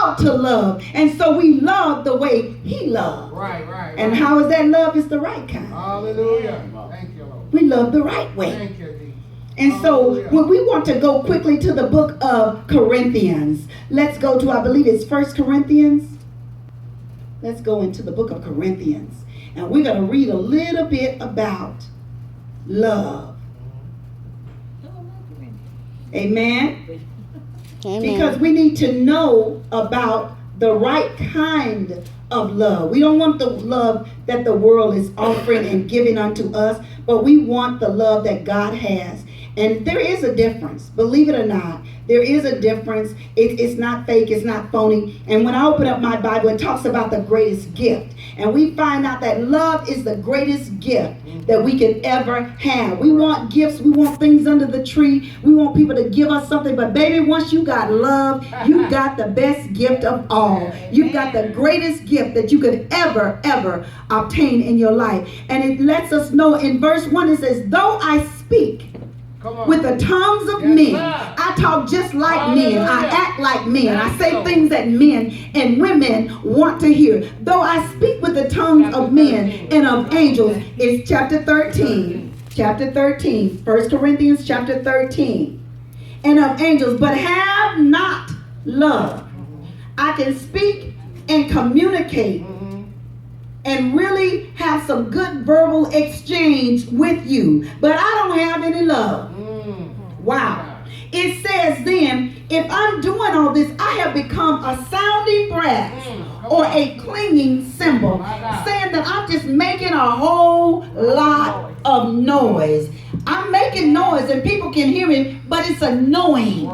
how to love. And so we love the way he loved. And how is that love? It's the right kind. Hallelujah. Thank you, Lord. We love the right way. Thank you, Jesus. And so when we want to go quickly to the book of Corinthians, let's go to, I believe it's 1 Corinthians. Let's go into the book of Corinthians. And we're going to read a little bit about love. Amen? Amen. Because we need to know about the right kind of love. We don't want the love that the world is offering and giving unto us, but we want the love that God has. And there is a difference, believe it or not. There is a difference. It's not fake, it's not phony. And when I open up my Bible, it talks about the greatest gift. And we find out that love is the greatest gift that we can ever have. We want gifts, we want things under the tree. We want people to give us something. But baby, once you got love, you got the best gift of all. You've got the greatest gift that you could ever obtain in your life. And it lets us know in verse 1, it says, though I speak with the tongues of men, I talk just like men, I act like men, I say things that men and women want to hear. Though I speak with the tongues of men and of angels, it's chapter 13, 1 Corinthians chapter 13, and of angels, but have not love. I can speak and communicate and really have some good verbal exchange with you, but I don't have any love. Wow. It says then, if I'm doing all this, I have become a sounding brass or a clinging cymbal, saying that I'm just making a whole lot of noise. I'm making noise and people can hear me, but it's annoying.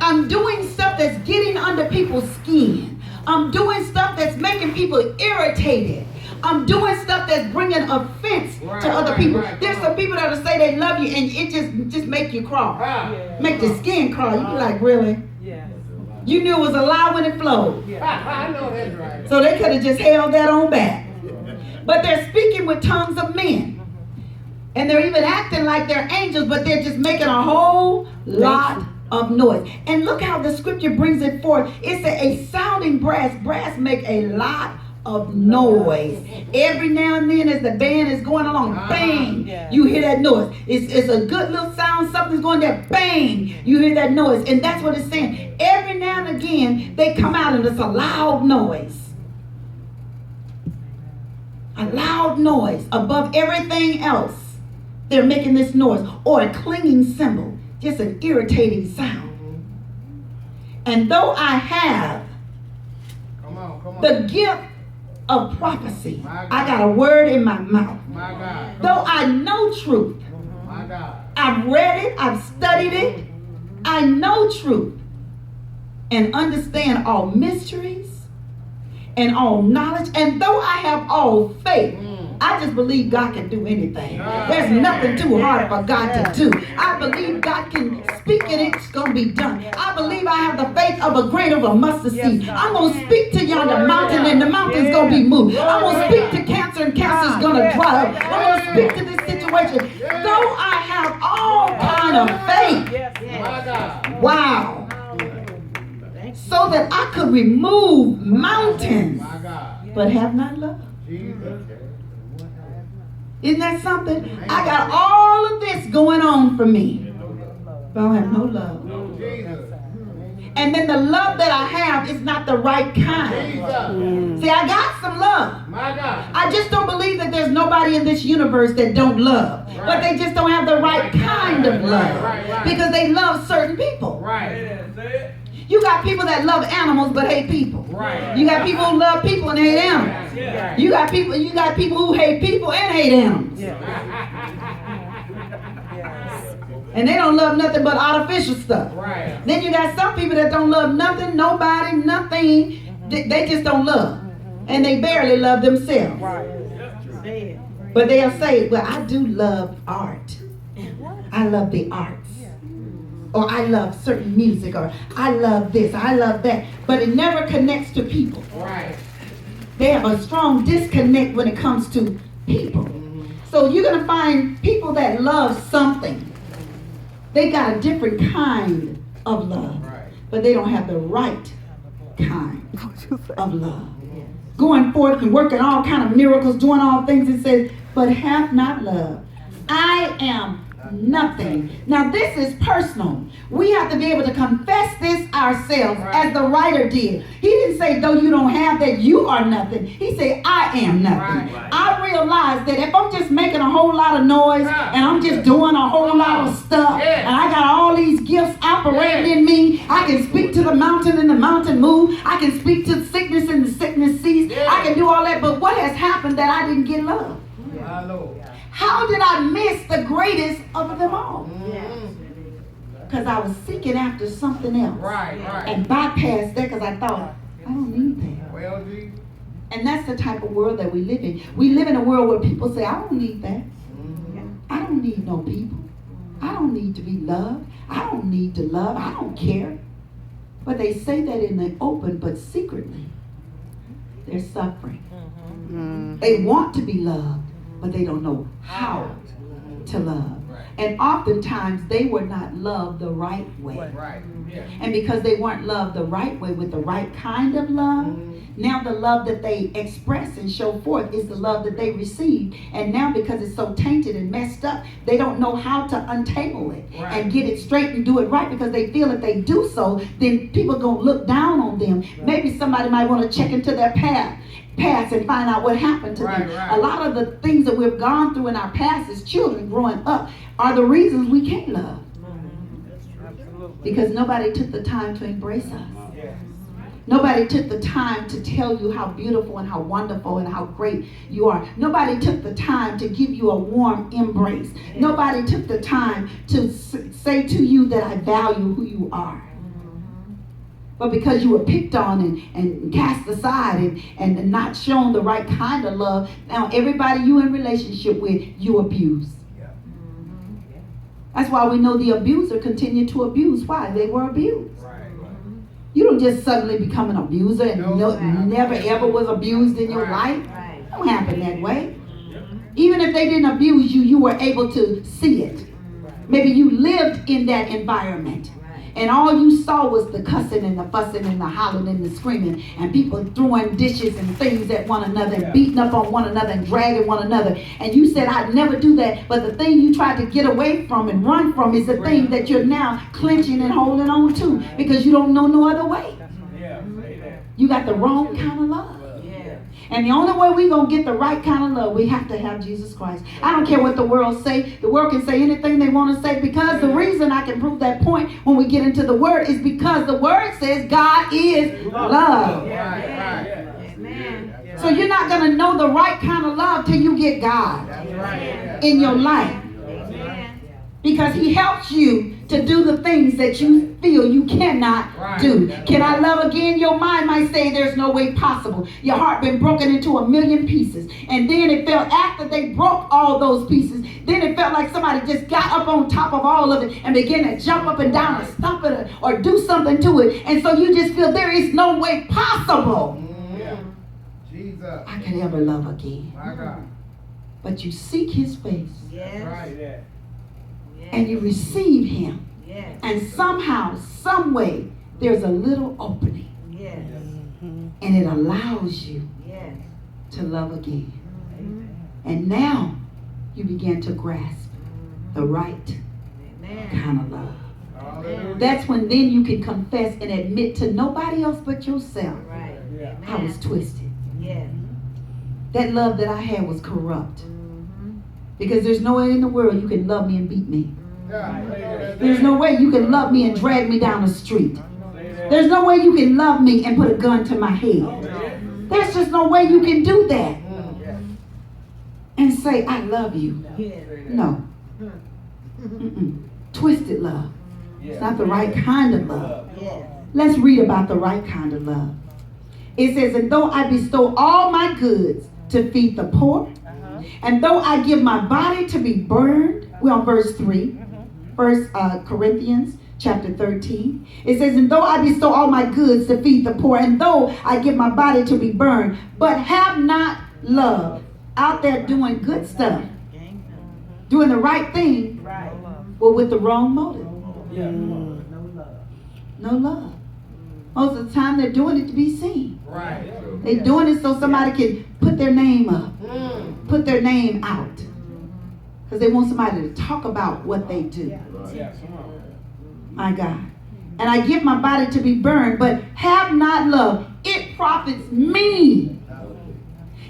I'm doing stuff that's getting under people's skin. I'm doing stuff that's making people irritated. I'm doing stuff that's bringing offense to other people. There's some people that'll say they love you and it just make you crawl. Make your skin crawl. You be like, really? You knew it was a lie when it flowed. I know that's right. So they could have just held that on back. But they're speaking with tongues of men. And they're even acting like they're angels, but they're just making a whole lot of noise. And look how the scripture brings it forth. It's a sounding brass. Brass make a lot of noise. Every now and then as the band is going along, bang, you hear that noise. It's a good little sound, something's going there, bang, you hear that noise. And that's what it's saying. Every now and again, they come out and it's a loud noise. A loud noise above everything else. They're making this noise. Or a clinging cymbal, just an irritating sound. And though I have the gift of prophecy, I got a word in my mouth. Though I know truth, I've read it, I've studied it, I know truth and understand all mysteries and all knowledge, and though I have all faith, I just believe God can do anything. There's nothing too hard for God to do. I believe God can speak and it's going to be done. I believe I have the faith of a grain of a mustard seed. I'm going to speak to yonder mountain and the mountain's going to be moved. I'm going to speak to cancer and cancer's going to dry up. I'm going to speak to this situation. Though I have all kind of faith. Wow. So that I could remove mountains, but have not love. Isn't that something? I got all of this going on for me, but I don't have no love. And then the love that I have is not the right kind. See, I got some love. I just don't believe that there's nobody in this universe that don't love. But they just don't have the right kind of love. Because they love certain people. You got people that love animals but hate people. You got people who love people and hate animals. You got people who hate people and hate animals. And they don't love nothing but artificial stuff. Then you got some people that don't love nothing, nobody, nothing. They just don't love. And they barely love themselves. But they'll say, well, I do love art. I love the arts. Or I love certain music, or I love this, I love that. But it never connects to people. They have a strong disconnect when it comes to people. So you're going to find people that love something. They got a different kind of love. but they don't have the right kind of love. Going forth and working all kind of miracles, doing all things, it says, but have not love. I am nothing. Now this is personal. We have to be able to confess this ourselves, as the writer did. He didn't say, though you don't have that, you are nothing. He said, I am nothing. I realize that if I'm just making a whole lot of noise and I'm just doing a whole lot of stuff and I got all these gifts operating in me, I can speak to the mountain and the mountain move. I can speak to the sickness and the sickness cease. I can do all that, but what has happened that I didn't get love? How did I miss the greatest of them all? Because I was seeking after something else. And bypassed that because I thought, I don't need that. And that's the type of world that we live in. We live in a world where people say, I don't need that. I don't need no people. I don't need to be loved. I don't need to love. I don't care. But they say that in the open, but secretly, they're suffering. They want to be loved, but they don't know how to love. And oftentimes they were not loved the right way. And because they weren't loved the right way with the right kind of love, now the love that they express and show forth is the love that they received. And now because it's so tainted and messed up, they don't know how to untangle it and get it straight and do it right, because they feel if they do so, then people are going to look down on them. Maybe somebody might want to check into their past and find out what happened to them. A lot of the things that we've gone through in our past as children growing up are the reasons we can't love. Because nobody took the time to embrace us. Nobody took the time to tell you how beautiful and how wonderful and how great you are. Nobody took the time to give you a warm embrace. Nobody took the time to say to you that I value who you are. But because you were picked on and cast aside and not shown the right kind of love, now everybody you in relationship with, you abuse. That's why we know the abuser continued to abuse. Why? They were abused. You don't just suddenly become an abuser and never ever was abused in your life. It don't happen that way. Even if they didn't abuse you, you were able to see it. Maybe you lived in that environment. And all you saw was the cussing and the fussing and the hollering and the screaming and people throwing dishes and things at one another and beating up on one another and dragging one another. And you said, I'd never do that. But the thing you tried to get away from and run from is the thing that you're now clenching and holding on to because you don't know no other way. You got the wrong kind of love. And the only way we're going to get the right kind of love, we have to have Jesus Christ. I don't care what the world say. The world can say anything they want to say, because the reason I can prove that point when we get into the Word is because the Word says God is love. So you're not going to know the right kind of love till you get God in your life. Because He helps you to do the things that you feel you cannot do. Can I love again? Your mind might say there's no way possible. Your heart been broken into a million pieces. And then it felt, after they broke all those pieces, then it felt like somebody just got up on top of all of it and began to jump up and down and stomp it or do something to it. And so you just feel there is no way possible I could ever love again. But you seek His face. And you receive Him. And somehow, some way, there's a little opening. And it allows you to love again. And now you begin to grasp the right kind of love. That's when then you can confess and admit to nobody else but yourself, I was twisted. That love that I had was corrupt. Because there's no way in the world you can love me and beat me. There's no way you can love me and drag me down the street. There's no way you can love me and put a gun to my head. There's just no way you can do that and say, I love you. No. Twisted love. It's not the right kind of love. Let's read about the right kind of love. It says, and though I bestow all my goods to feed the poor, and though I give my body to be burned, we're on verse 3, 1 Corinthians chapter 13. It says, and though I bestow all my goods to feed the poor, and though I give my body to be burned, but have not love, out there doing good stuff, doing the right thing, but with the wrong motive. No love. Most of the time they're doing it to be seen. Right. They're doing it so somebody can put their name up, put their name out. Because they want somebody to talk about what they do. My God. And I give my body to be burned, but have not love. It profits me.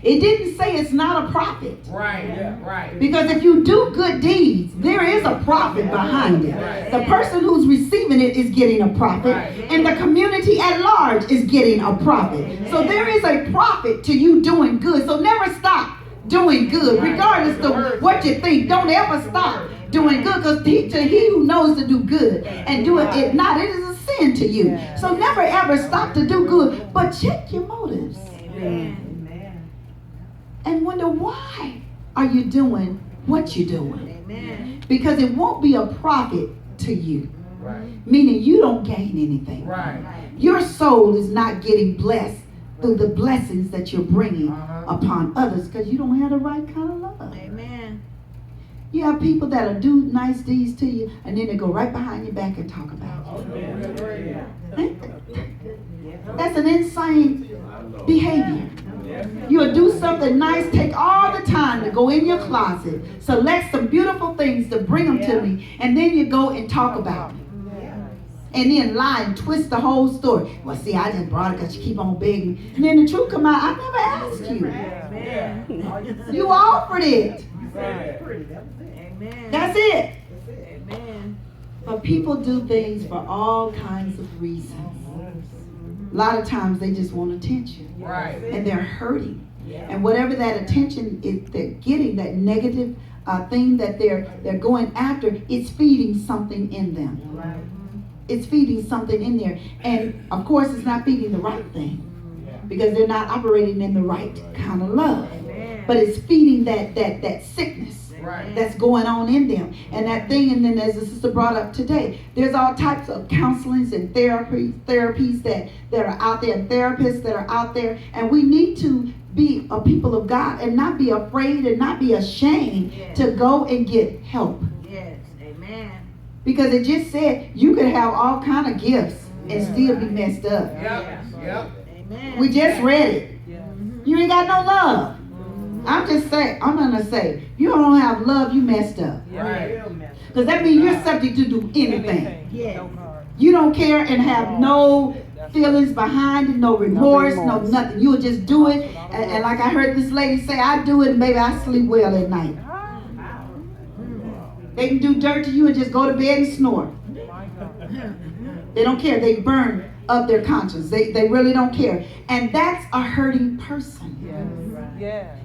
It didn't say it's not a profit. Right. Because if you do good deeds, there is a profit behind it. The person who's receiving it is getting a profit, and the community at large is getting a profit. So there is a profit to you doing good. So never stop doing good, regardless of what you think. Don't ever stop doing good, because to he who knows to do good and do it not, it is a sin to you. So never ever stop to do good, but check your motives. And wonder, why are you doing what you're doing? Because it won't be a profit to you. Meaning you don't gain anything. Your soul is not getting blessed through the blessings that you're bringing upon others, because you don't have the right kind of love. Amen. You have people that'll do nice deeds to you, and then they go right behind your back and talk about you. That's an insane behavior. You'll do something nice, take all the time to go in your closet, select some beautiful things to bring them to me, and then you go and talk about me. And then lie and twist the whole story. Well, see, I just brought it because you keep on begging me. And then the truth come out, I never asked you. You offered it. Amen. That's it. Amen. But people do things for all kinds of reasons. A lot of times they just want attention. And they're hurting. And whatever that attention is they're getting, that negative thing that they're going after, it's feeding something in them. It's feeding something in there. And of course it's not feeding the right thing, because they're not operating in the right kind of love. But it's feeding that sickness that's going on in them. And that thing, and then as the sister brought up today, there's all types of counselings and therapies that are out there, and therapists that are out there. And we need to be a people of God and not be afraid and not be ashamed to go and get help. Yes. Amen. Because it just said you could have all kind of gifts and still be messed up. Amen. We just read it. You ain't got no love. I'm gonna say, you don't have love, you messed up. Because that means you're subject to do anything. You don't care and have no feelings behind it, no remorse, no nothing. You'll just do it. And like I heard this lady say, I do it and baby, I sleep well at night. They can do dirt to you and just go to bed and snore. They don't care. They burn up their conscience. They really don't care. And that's a hurting person.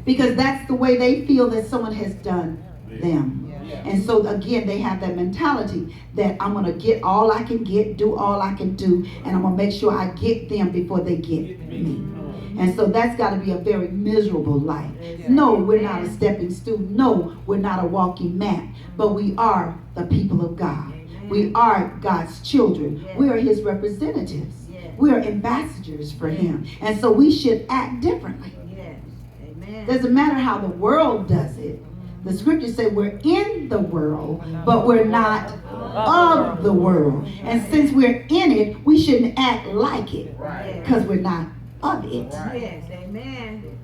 Because that's the way they feel that someone has done them. And so again, they have that mentality that I'm going to get all I can get, do all I can do, and I'm going to make sure I get them before they get me. And so that's got to be a very miserable life. No, we're not a stepping stool. No, we're not a walking map. But we are the people of God. We are God's children. We are his representatives. We are ambassadors for him. And so we should act differently. Doesn't matter how the world does it. The scriptures say we're in the world, but we're not of the world. And since we're in it, we shouldn't act like it, because we're not of it. Yes, amen.